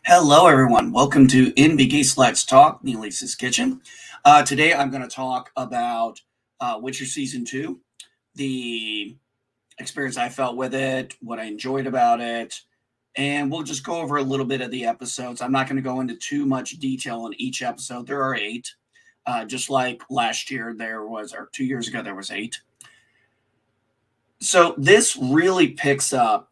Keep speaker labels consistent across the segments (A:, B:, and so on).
A: Hello, everyone. Welcome to NBG's Let's Talk, Neelisa's Kitchen. Today, I'm going to talk about Witcher Season 2, the experience I felt with it, what I enjoyed about it, and we'll just go over a little bit of the episodes. I'm not going to go into too much detail on each episode. There are 8. Just like last year, or 2 years ago, there was 8. So this really picks up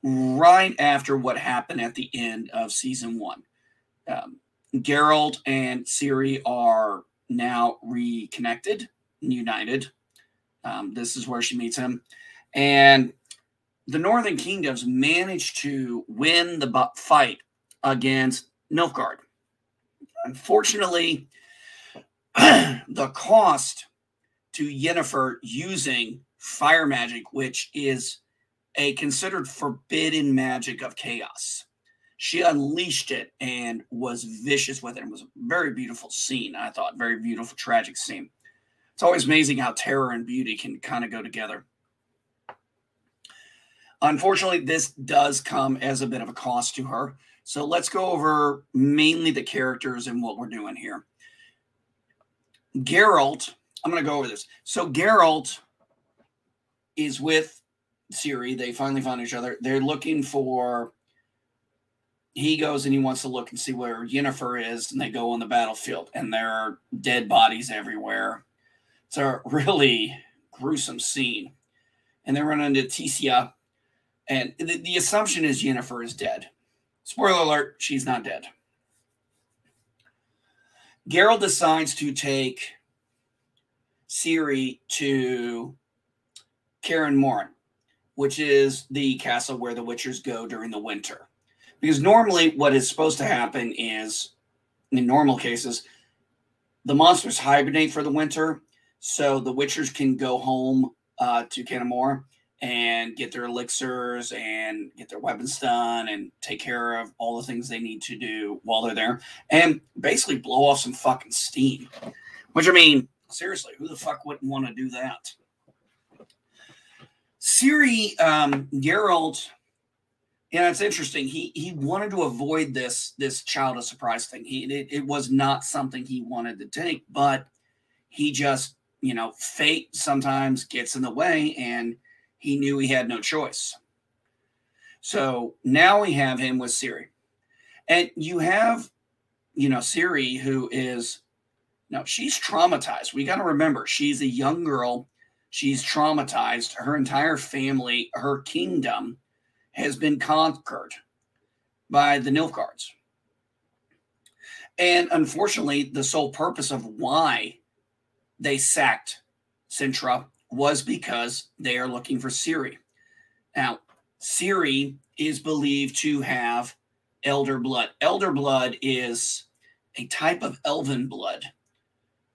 A: right after what happened at the end of season 1. Geralt and Ciri are now reconnected and united. This is where she meets him. And the Northern Kingdoms managed to win the fight against Nilfgaard. Unfortunately, the cost to Yennefer using fire magic, which is a considered forbidden magic of chaos. She unleashed it and was vicious with it. It was a very beautiful scene, I thought. Very beautiful, tragic scene. It's always amazing how terror and beauty can kind of go together. Unfortunately, this does come as a bit of a cost to her. So let's go over mainly the characters and what we're doing here. Geralt, I'm going to go over this. So Geralt is with Ciri. They finally found each other. They're looking for... He goes and he wants to look and see where Yennefer is, and they go on the battlefield, and there are dead bodies everywhere. It's a really gruesome scene. And they run into Tisia, and the assumption is Yennefer is dead. Spoiler alert, she's not dead. Geralt decides to take Ciri to Kaer Morhen, which is the castle where the Witchers go during the winter. Because normally what is supposed to happen is, in normal cases, the monsters hibernate for the winter, so the Witchers can go home to Kaer Morhen and get their elixirs and get their weapons done and take care of all the things they need to do while they're there, and basically blow off some fucking steam. Which, I mean, seriously, who the fuck wouldn't want to do that? Ciri, Geralt... Yeah, it's interesting. He wanted to avoid this child of surprise thing. It was not something he wanted to take, but he just, fate sometimes gets in the way, and he knew he had no choice. So now we have him with Ciri. And you have, Ciri, who is, she's traumatized. We got to remember, she's a young girl. She's traumatized. Her entire family, her kingdom has been conquered by the Nilfgaards. And unfortunately, the sole purpose of why they sacked Cintra was because they are looking for Ciri. Now, Ciri is believed to have elder blood. Elder blood is a type of elven blood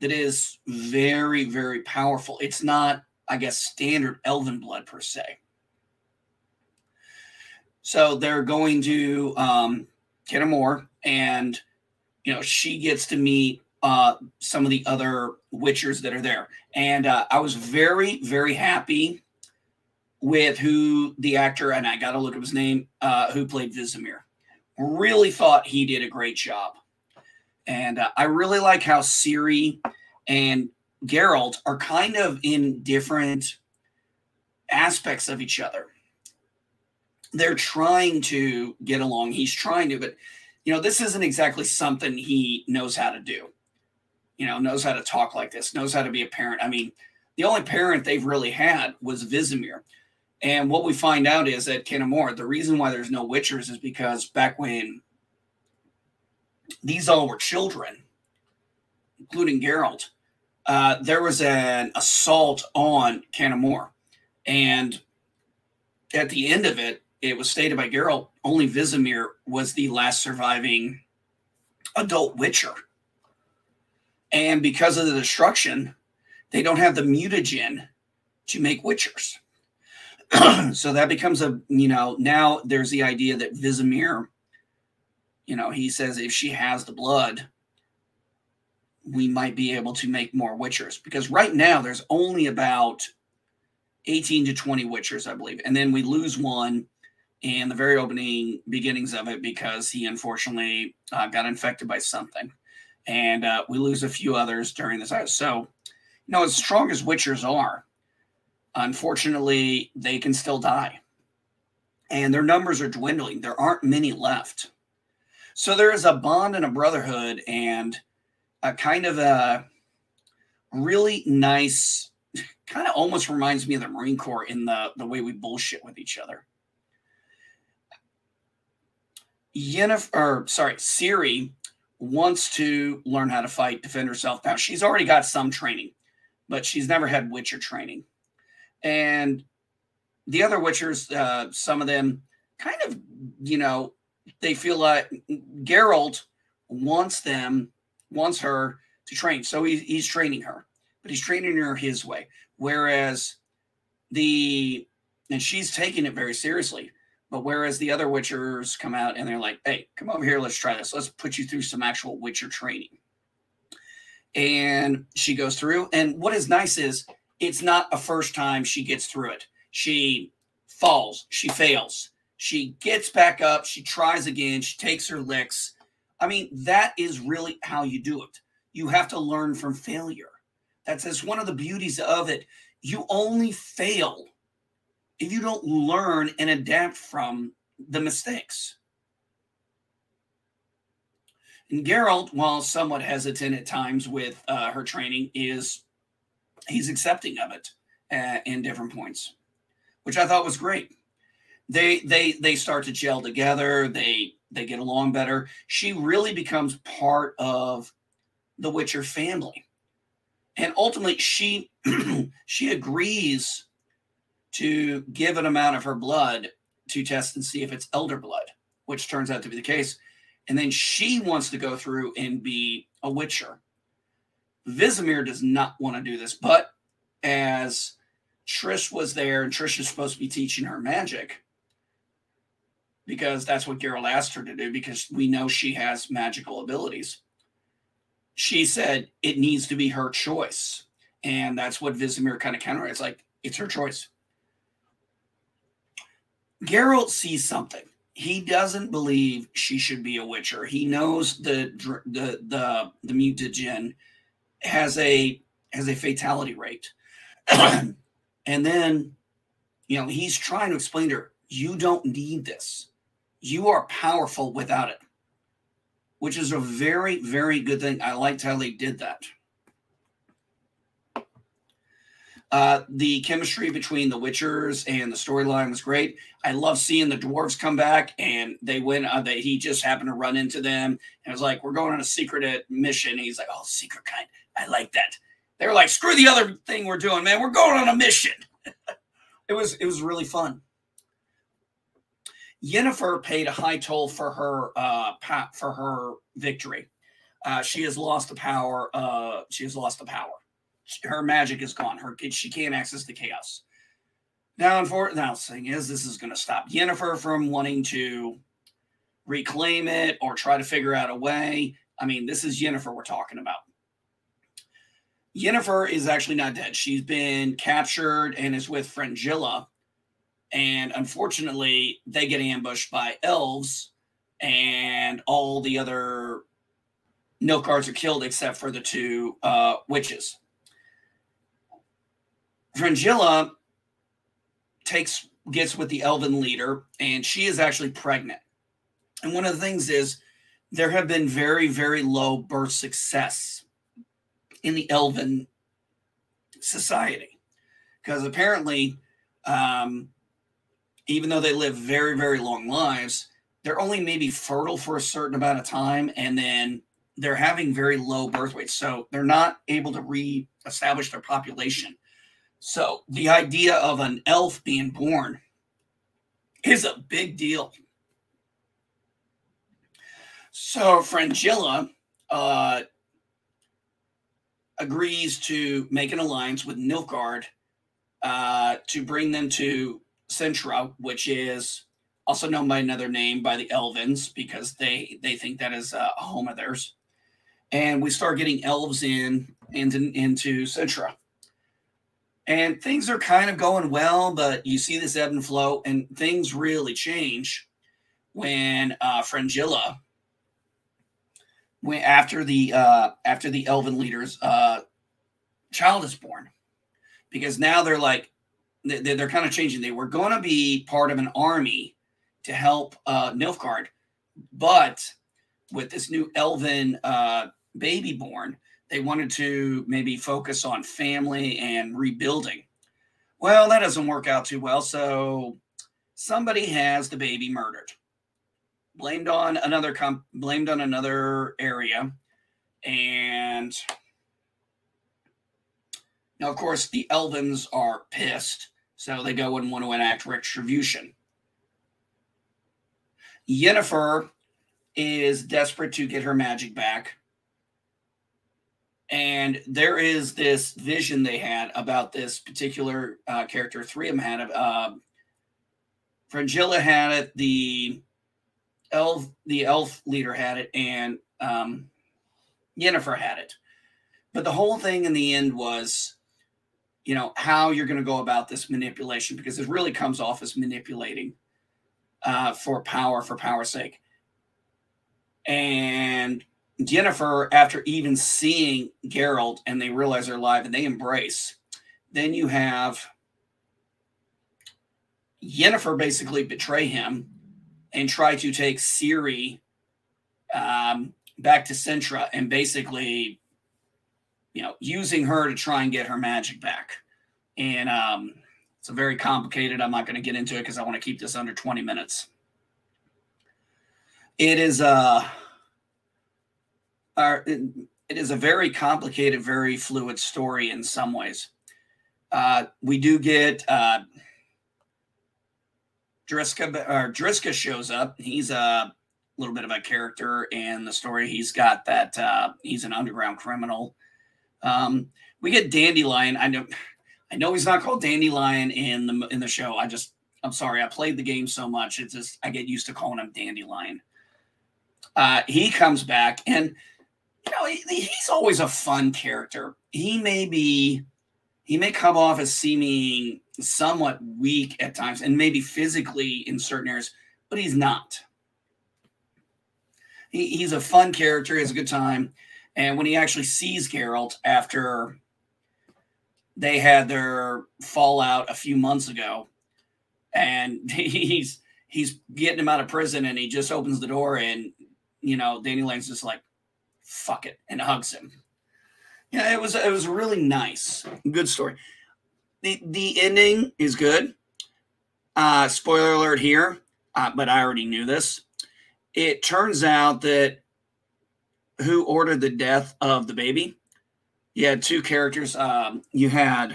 A: that is very, very powerful. It's not, I guess, standard elven blood per se. So they're going to Kaer Morhen, and she gets to meet some of the other Witchers that are there. And I was very, very happy with who the actor, and I got to look up his name, who played Vizimir. Really thought he did a great job. And I really like how Ciri and Geralt are kind of in different aspects of each other. They're trying to get along. He's trying to, but, this isn't exactly something he knows how to do. Knows how to talk like this, knows how to be a parent. I mean, the only parent they've really had was Vizimir. And what we find out is that Kaer Morhen, the reason why there's no Witchers is because back when these all were children, including Geralt, there was an assault on Kaer Morhen. And at the end of it, it was stated by Geralt, only Vizimir was the last surviving adult Witcher. And because of the destruction, they don't have the mutagen to make Witchers. So that becomes now there's the idea that Vizimir, he says if she has the blood, we might be able to make more Witchers. Because right now there's only about 18 to 20 Witchers, I believe. And then we lose one in the very opening beginnings of it because he unfortunately got infected by something. And we lose a few others during this. So, as strong as Witchers are, unfortunately, they can still die. And their numbers are dwindling. There aren't many left. So there is a bond and a brotherhood and a kind of a really nice, kind of almost reminds me of the Marine Corps in the way we bullshit with each other. Ciri wants to learn how to fight, defend herself. Now, she's already got some training, but she's never had Witcher training. And the other Witchers, some of them kind of, they feel like Geralt wants her to train. So he's training her, but he's training her his way. Whereas and she's taking it very seriously. But whereas the other Witchers come out and they're like, hey, come over here, let's try this. Let's put you through some actual Witcher training. And she goes through. And what is nice is it's not a first time she gets through it. She falls. She fails. She gets back up. She tries again. She takes her licks. I mean, that is really how you do it. You have to learn from failure. That's one of the beauties of it. You only fail if you don't learn and adapt from the mistakes. And Geralt, while somewhat hesitant at times with her training, he's accepting of it in different points, which I thought was great. They start to gel together. They get along better. She really becomes part of the Witcher family. And ultimately, she agrees to give an amount of her blood to test and see if it's elder blood, which turns out to be the case. And then she wants to go through and be a Witcher. Vizimir does not want to do this, but as Trish was there, and Trish is supposed to be teaching her magic, because that's what Geralt asked her to do, because we know she has magical abilities. She said it needs to be her choice. And that's what Vizimir kind of countered. It's like, it's her choice. Geralt sees something. He doesn't believe she should be a Witcher. He knows the mutagen has a fatality rate. And then, he's trying to explain to her, you don't need this. You are powerful without it, which is a very, very good thing. I liked how they did that. The chemistry between the Witchers and the storyline was great. I love seeing the dwarves come back, and they went. He just happened to run into them, and it was like, we're going on a secret mission. And he's like, oh, secret kind. I like that. They were like, screw the other thing we're doing, man. We're going on a mission. It was really fun. Yennefer paid a high toll for her victory. She has lost the power. Her magic is gone. She can't access the chaos. Now the thing is, this is going to stop Yennefer from wanting to reclaim it or try to figure out a way. I mean, this is Yennefer we're talking about. Yennefer is actually not dead. She's been captured and is with Fringilla. And unfortunately, they get ambushed by elves, and all the other Nilfgaards are killed except for the two witches. Fringilla gets with the elven leader, and she is actually pregnant. And one of the things is there have been very, very low birth success in the elven society, because apparently, even though they live very, very long lives, they're only maybe fertile for a certain amount of time, and then they're having very low birth rates. So they're not able to re-establish their population. So the idea of an elf being born is a big deal. So Fringilla agrees to make an alliance with Nilfgaard to bring them to Cintra, which is also known by another name by the Elvens, because they think that is a home of theirs. And we start getting elves into Cintra. And things are kind of going well, but you see this ebb and flow, and things really change when Frangilla, when after the Elven leader's child is born, because now they're like they're kind of changing. They were going to be part of an army to help Nilfgaard, but with this new Elven baby born, they wanted to maybe focus on family and rebuilding. Well, that doesn't work out too well, so somebody has the baby murdered, blamed on another area, and now, of course, the Elvens are pissed, so they go and want to enact retribution. Yennefer is desperate to get her magic back. And there is this vision they had about this particular character. Three of them had it. Frangilla had it. The elf leader had it, and Yennefer had it. But the whole thing in the end was, how you're going to go about this manipulation, because it really comes off as manipulating for power's sake. And Yennefer, after even seeing Geralt and they realize they're alive and they embrace, then you have Yennefer basically betray him and try to take Ciri back to Cintra, and basically, using her to try and get her magic back. And it's a very complicated. I'm not going to get into it because I want to keep this under 20 minutes. It is it is a very complicated, very fluid story in some ways. We do get Drisca shows up. He's a little bit of a character in the story. He's got that he's an underground criminal. We get Dandelion. I know he's not called Dandelion in the show. I'm sorry. I played the game so much. It's just I get used to calling him Dandelion. He comes back, and he's always a fun character. He may come off as seeming somewhat weak at times, and maybe physically in certain areas, but he's not. He's a fun character. He has a good time. And when he actually sees Geralt after they had their fallout a few months ago, and he's getting him out of prison, and he just opens the door, and Dandelion's just like, fuck it, and hugs him. Yeah, it was really nice. Good story. The ending is good. Spoiler alert here, but I already knew this. It turns out that who ordered the death of the baby? You had two characters. You had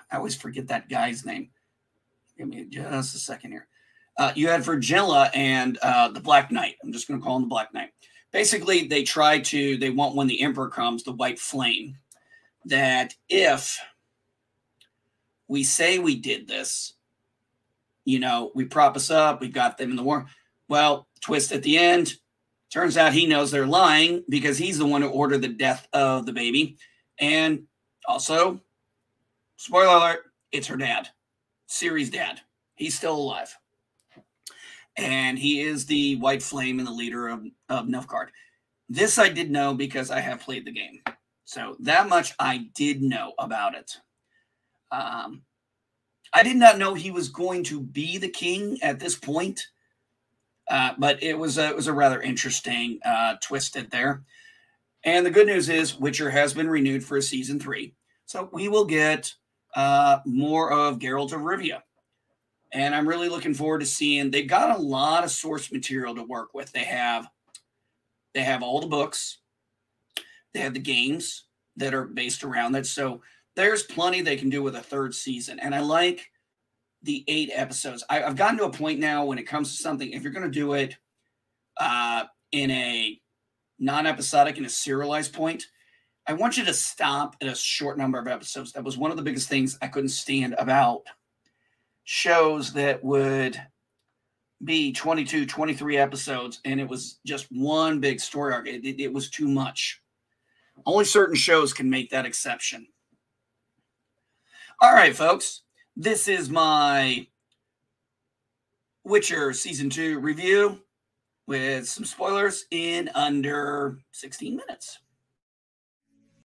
A: I always forget that guy's name. Give me just a second here. You had Virgilla and the Black Knight. I'm just going to call him the Black Knight. Basically, they want when the Emperor comes, the White Flame, that if we say we did this, we prop us up, we got them in the war. Well, twist at the end, turns out he knows they're lying because he's the one who ordered the death of the baby. And also, spoiler alert, it's her dad, Ciri's dad. He's still alive. And he is the White Flame and the leader of Nilfgaard. This I did know because I have played the game. So that much I did know about it. I did not know he was going to be the king at this point. But it was a rather interesting twist there. And the good news is Witcher has been renewed for season 3. So we will get more of Geralt of Rivia. And I'm really looking forward to seeing. They've got a lot of source material to work with. They have all the books. They have the games that are based around that. So there's plenty they can do with a third season. And I like the 8 episodes. I've gotten to a point now when it comes to something, if you're going to do it in a non-episodic and a serialized point, I want you to stop at a short number of episodes. That was one of the biggest things I couldn't stand about shows that would be 22, 23 episodes, and it was just one big story arc. It was too much. Only certain shows can make that exception. All right, folks. This is my Witcher Season 2 review with some spoilers in under 16 minutes.